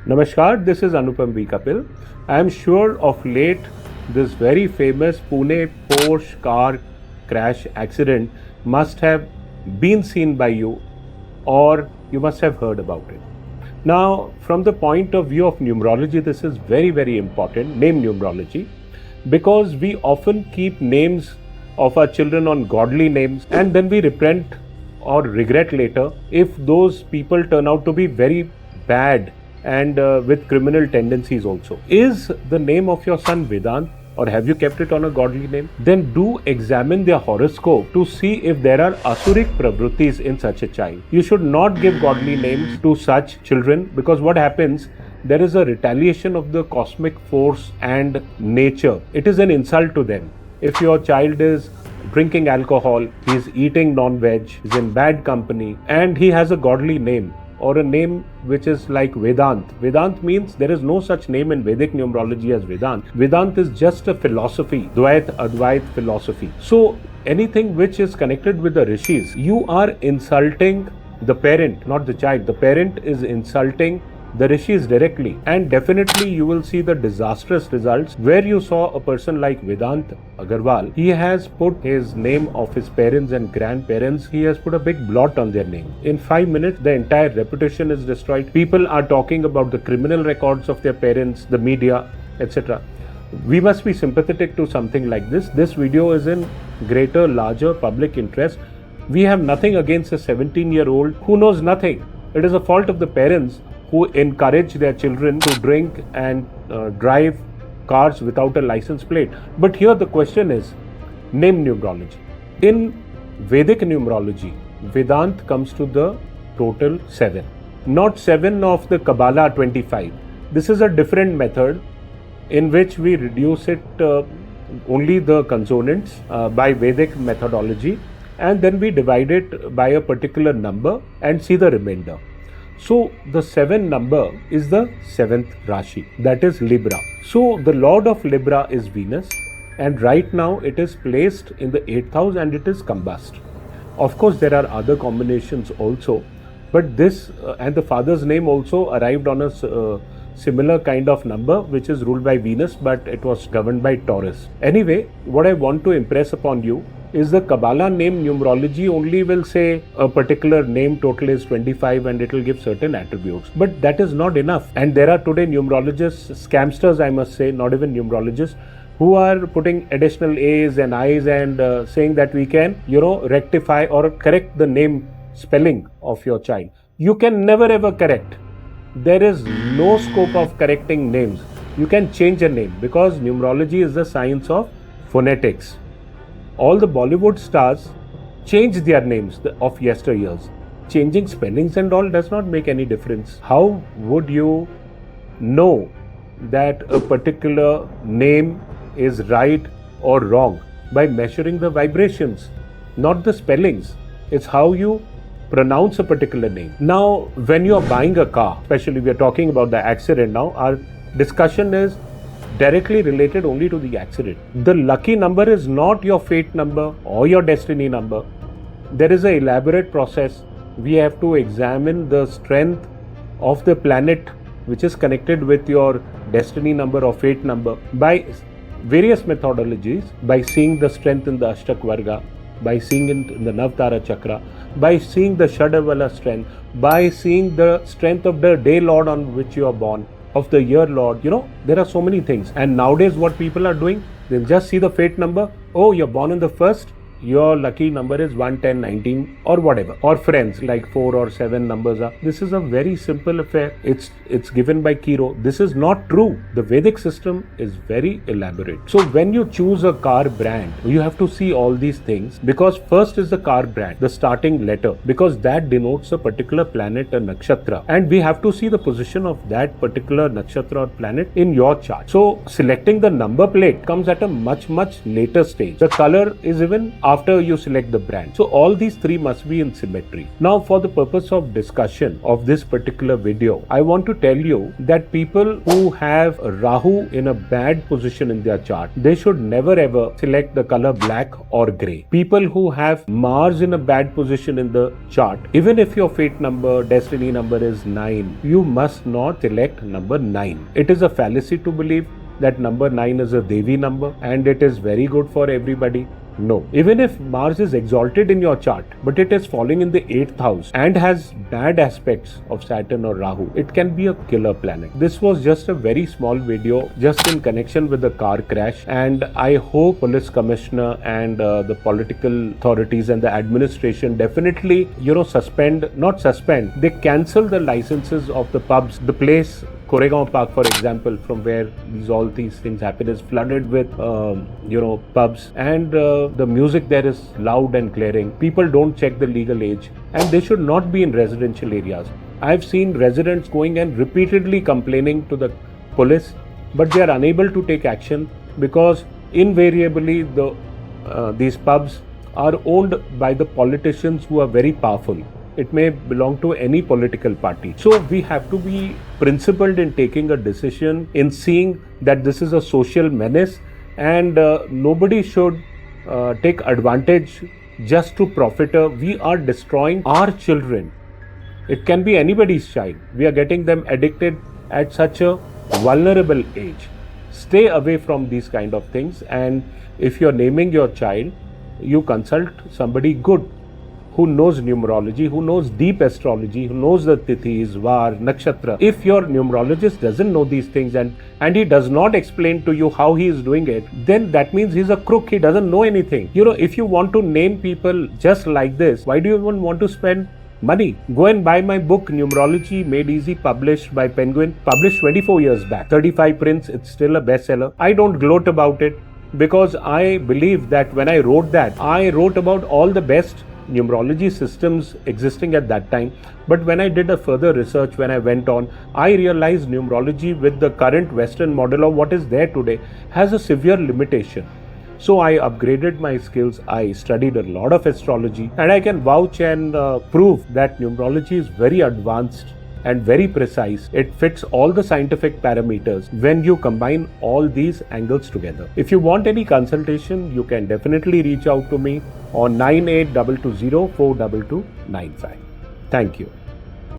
Namaskar, this is Anupam V Kapil. I am sure of late this very famous Pune Porsche car crash accident must have been seen by you, or you must have heard about it. Now, from the point of view of numerology, this is very important, name numerology, because we often keep names of our children on godly names and then we repent or regret later if those people turn out to be very bad and with criminal tendencies also. Is the name of your son Vedant, or have you kept it on a godly name? Then do examine their horoscope to see if there are asuric pravrittis in such a child. You should not give godly names to such children, because what happens, there is a retaliation of the cosmic force and nature. It is an insult to them. If your child is drinking alcohol, he is eating non-veg, he is in bad company, and he has a godly name, or a name which is like Vedant. Vedant means there is no such name in Vedic numerology as Vedant. Vedant is just a philosophy, Dvait Advait philosophy. So anything which is connected with the rishis, you are insulting the parent, not the child. The parent is insulting the rishis directly, and definitely you will see the disastrous results where you saw a person like Vedant Agarwal. He has put his name of his parents and grandparents, he has put a big blot on their name. In 5 minutes, the entire reputation is destroyed. People are talking about the criminal records of their parents, the media, etc. We must be sympathetic to something like this. This video is in greater, larger public interest. We have nothing against a 17-year-old who knows nothing. It is a fault of the parents who encourage their children to drink and drive cars without a license plate. But here the question is, name numerology. In Vedic numerology, Vedant comes to the total 7. Not 7 of the Kabbalah 25. This is a different method in which we reduce it only the consonants by Vedic methodology, and then we divide it by a particular number and see the remainder. So the 7 number is the 7th Rashi, that is Libra. So the Lord of Libra is Venus, and right now it is placed in the 8th house and it is combust. Of course there are other combinations also, but this and the father's name also arrived on a similar kind of number which is ruled by Venus, but it was governed by Taurus. Anyway, what I want to impress upon you is the Kabbalah name numerology only will say a particular name total is 25 and it will give certain attributes. But that is not enough. And there are today numerologists, scamsters I must say, not even numerologists, who are putting additional A's and I's and saying that we can, rectify or correct the name spelling of your child. You can never ever correct. There is no scope of correcting names. You can change a name because numerology is the science of phonetics. All the Bollywood stars changed their names of yesteryears. Changing spellings and all does not make any difference. How would you know that a particular name is right or wrong? By measuring the vibrations, not the spellings. It's how you pronounce a particular name. Now, when you are buying a car, especially we are talking about the accident now, our discussion is directly related only to the accident. The lucky number is not your fate number or your destiny number. There is an elaborate process. We have to examine the strength of the planet which is connected with your destiny number or fate number by various methodologies, by seeing the strength in the Ashtak Varga, by seeing it in the Navtara Chakra, by seeing the Shadavala strength, by seeing the strength of the day lord on which you are born, of the year lord. There are so many things. And nowadays what people are doing, they'll just see the fate number. Oh, you're born on the 1st, your lucky number is 1, 10, 19 or whatever. Or friends, like 4 or 7 numbers are. This is a very simple affair. It's given by Kiro. This is not true. The Vedic system is very elaborate. So when you choose a car brand, you have to see all these things, because first is the car brand, the starting letter, because that denotes a particular planet, a nakshatra, and we have to see the position of that particular nakshatra or planet in your chart. So selecting the number plate comes at a much later stage. The color is even after you select the brand. So all these three must be in symmetry. Now, for the purpose of discussion of this particular video, I want to tell you that people who have Rahu in a bad position in their chart, they should never ever select the color black or grey. People who have Mars in a bad position in the chart, even if your fate number, destiny number is 9, you must not select number 9. It is a fallacy to believe that number 9 is a Devi number and it is very good for everybody. No. Even if Mars is exalted in your chart, but it is falling in the 8th house and has bad aspects of Saturn or Rahu, it can be a killer planet. This was just a very small video just in connection with the car crash, and I hope police commissioner and the political authorities and the administration definitely, they cancel the licenses of the pubs. The place Koregaon Park, for example, from where all these things happen, is flooded with, pubs, and the music there is loud and glaring. People don't check the legal age, and they should not be in residential areas. I've seen residents going and repeatedly complaining to the police, but they are unable to take action because invariably these pubs are owned by the politicians who are very powerful. It may belong to any political party. So we have to be principled in taking a decision, in seeing that this is a social menace, and nobody should take advantage just to profit. We are destroying our children. It can be anybody's child. We are getting them addicted at such a vulnerable age. Stay away from these kind of things, and if you're naming your child, you consult somebody good, who knows numerology, who knows deep astrology, who knows the tithis, var, nakshatra. If your numerologist doesn't know these things and he does not explain to you how he is doing it, then that means he's a crook. He doesn't know anything. If you want to name people just like this, why do you even want to spend money? Go and buy my book, Numerology Made Easy, published by Penguin, published 24 years back. 35 prints, it's still a bestseller. I don't gloat about it because I believe that when I wrote that, I wrote about all the best numerology systems existing at that time. But when I did a further research, when I went on, I realized numerology with the current Western model of what is there today has a severe limitation. So I upgraded my skills. I studied a lot of astrology, and I can vouch and prove that numerology is very advanced and very precise. It fits all the scientific parameters when you combine all these angles together. If you want any consultation, you can definitely reach out to me on 9822042295. Thank you.